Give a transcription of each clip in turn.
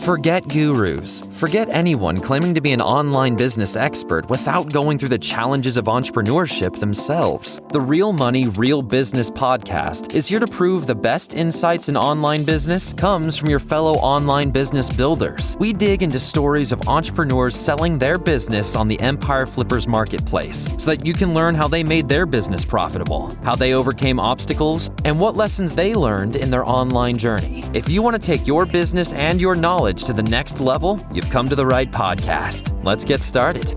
Forget gurus. Forget anyone claiming to be an online business expert without going through the challenges of entrepreneurship themselves. The Real Money, Real Business podcast is here to prove the best insights in online business comes from your fellow online business builders. We dig into stories of entrepreneurs selling their business on the Empire Flippers marketplace so that you can learn how they made their business profitable, how they overcame obstacles, and what lessons they learned in their online journey. If you want to take your business and your knowledge to the next level, you've come to the right podcast. Let's get started.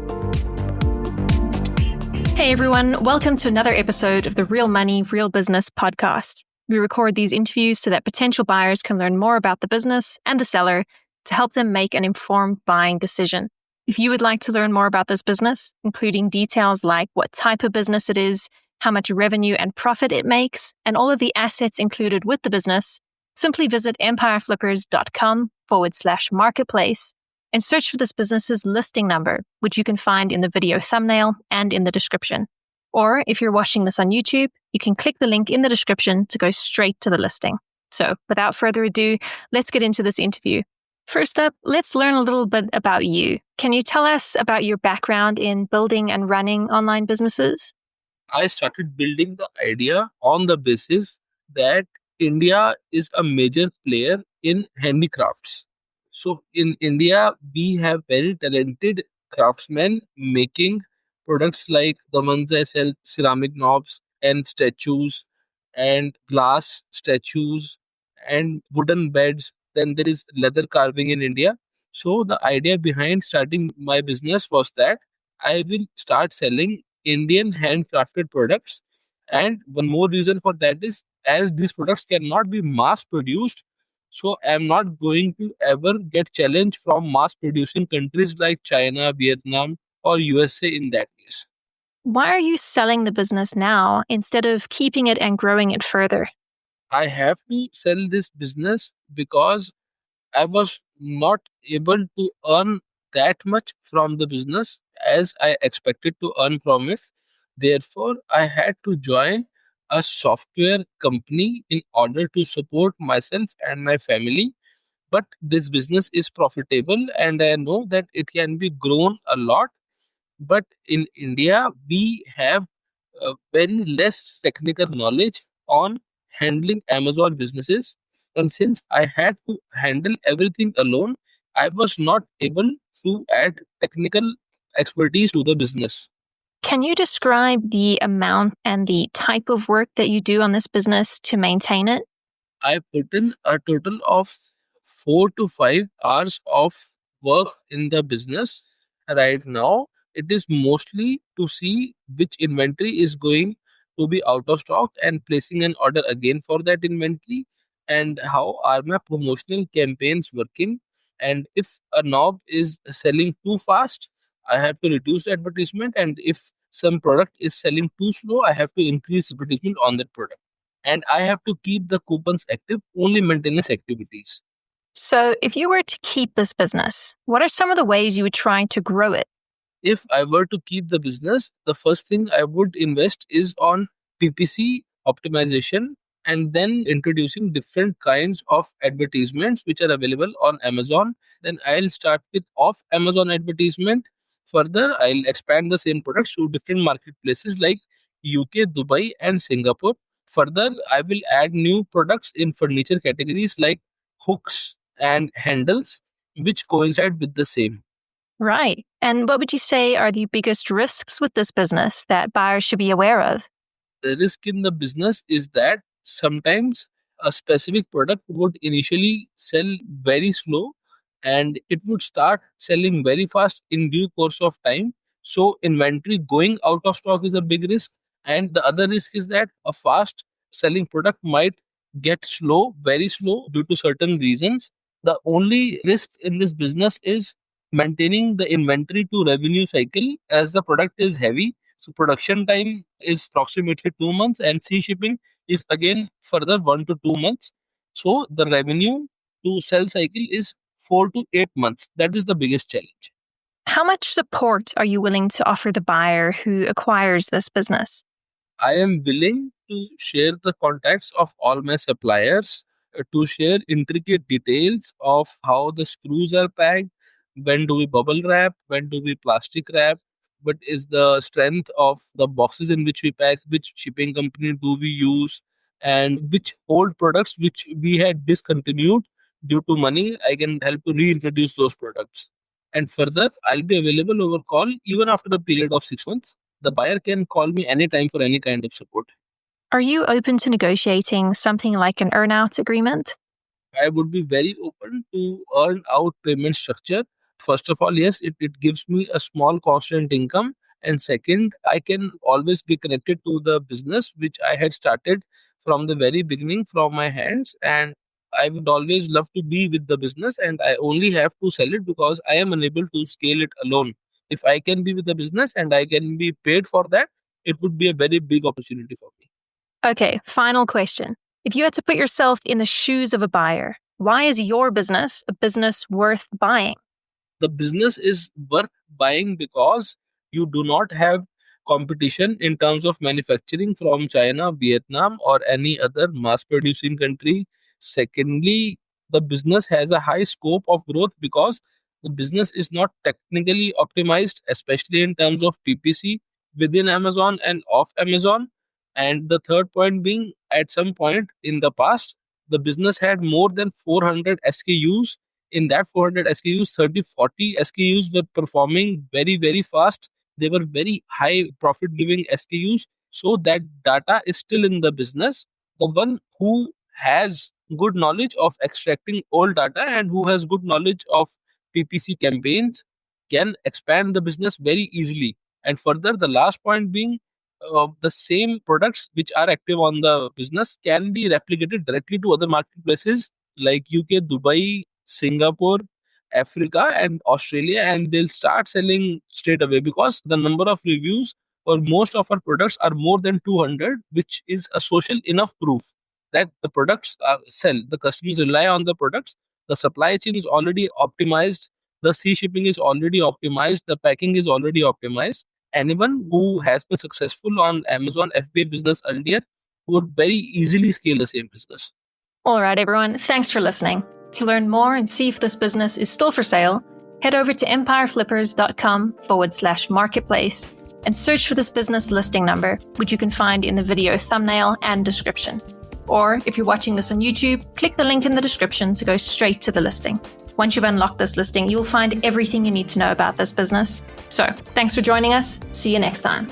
Hey everyone, welcome to another episode of the Real Money, Real Business podcast. We record these interviews so that potential buyers can learn more about the business and the seller to help them make an informed buying decision. If you would like to learn more about this business, including details like what type of business it is, how much revenue and profit it makes, and all of the assets included with the business, simply visit empireflippers.com/marketplace and search for this business's listing number, which you can find in the video thumbnail and in the description. Or if you're watching this on YouTube, you can click the link in the description to go straight to the listing. So without further ado, let's get into this interview. First up, let's learn a little bit about you. Can you tell us about your background in building and running online businesses? I started building the idea on the basis that India is a major player in handicrafts. So in India, we have very talented craftsmen making products like the ones I sell, ceramic knobs and statues and glass statues and wooden beds. Then there is leather carving in India. So the idea behind starting my business was that I will start selling Indian handcrafted products. And one more reason for that is as these products cannot be mass produced, so I'm not going to ever get challenged from mass producing countries like China, Vietnam, or USA in that case. Why are you selling the business now instead of keeping it and growing it further? I have to sell this business because I was not able to earn that much from the business as I expected to earn from it. Therefore, I had to join a software company in order to support myself and my family. But this business is profitable and I know that it can be grown a lot. But in India, we have very less technical knowledge on handling Amazon businesses. And since I had to handle everything alone, I was not able to add technical expertise to the business. Can you describe the amount and the type of work that you do on this business to maintain it? I put in a total of 4 to 5 hours of work in the business right now. It is mostly to see which inventory is going to be out of stock and placing an order again for that inventory, and how are my promotional campaigns working. And if a knob is selling too fast, I have to reduce the advertisement, and if some product is selling too slow, I have to increase advertisement on that product. And I have to keep the coupons active, only maintenance activities. So if you were to keep this business, what are some of the ways you would try to grow it? If I were to keep the business, the first thing I would invest is on PPC optimization and then introducing different kinds of advertisements which are available on Amazon. Then I'll start with off Amazon advertisement. Further, I'll expand the same products to different marketplaces like UK, Dubai, and Singapore. Further, I will add new products in furniture categories like hooks and handles, which coincide with the same. Right. And what would you say are the biggest risks with this business that buyers should be aware of? The risk in the business is that sometimes a specific product would initially sell very slow and it would start selling very fast in due course of time. So inventory going out of stock is a big risk. And the other risk is that a fast selling product might get slow, very slow due to certain reasons. The only risk in this business is maintaining the inventory to revenue cycle as the product is heavy. So production time is approximately 2 months and sea shipping is again further 1 to 2 months. So the revenue to sell cycle is 4 to 8 months. That is the biggest challenge. How much support are you willing to offer the buyer who acquires this business? I am willing to share the contacts of all my suppliers to share intricate details of how the screws are packed, when do we bubble wrap, when do we plastic wrap, what is the strength of the boxes in which we pack, which shipping company do we use, and which old products which we had discontinued due to money, I can help to reintroduce those products. And further, I'll be available over call even after a period of 6 months. The buyer can call me anytime for any kind of support. Are you open to negotiating something like an earn-out agreement? I would be very open to earn out payment structure. First of all, yes, it gives me a small constant income. And second, I can always be connected to the business which I had started from the very beginning from my hands. And I would always love to be with the business, and I only have to sell it because I am unable to scale it alone. If I can be with the business and I can be paid for that, it would be a very big opportunity for me. Okay, final question. If you had to put yourself in the shoes of a buyer, why is your business a business worth buying? The business is worth buying because you do not have competition in terms of manufacturing from China, Vietnam, or any other mass producing country. Secondly, the business has a high scope of growth because the business is not technically optimized, especially in terms of PPC within Amazon and off Amazon. And the third point being, at some point in the past, the business had more than 400 SKUs. In that 400 SKUs, 30, 40 SKUs were performing very, very fast. They were very high profit giving SKUs. So that data is still in the business. The one who has good knowledge of extracting old data and who has good knowledge of PPC campaigns can expand the business very easily. And further, the last point being, the same products which are active on the business can be replicated directly to other marketplaces like UK, Dubai, Singapore, Africa, and Australia, and they'll start selling straight away because the number of reviews for most of our products are more than 200, which is a social enough proof that the products sell. The customers rely on the products. The supply chain is already optimized. The sea shipping is already optimized. The packing is already optimized. Anyone who has been successful on Amazon FBA business earlier would very easily scale the same business. All right, everyone, thanks for listening. To learn more and see if this business is still for sale, head over to empireflippers.com/marketplace and search for this business listing number, which you can find in the video thumbnail and description. Or if you're watching this on YouTube, click the link in the description to go straight to the listing. Once you've unlocked this listing, you'll find everything you need to know about this business. So, thanks for joining us. See you next time.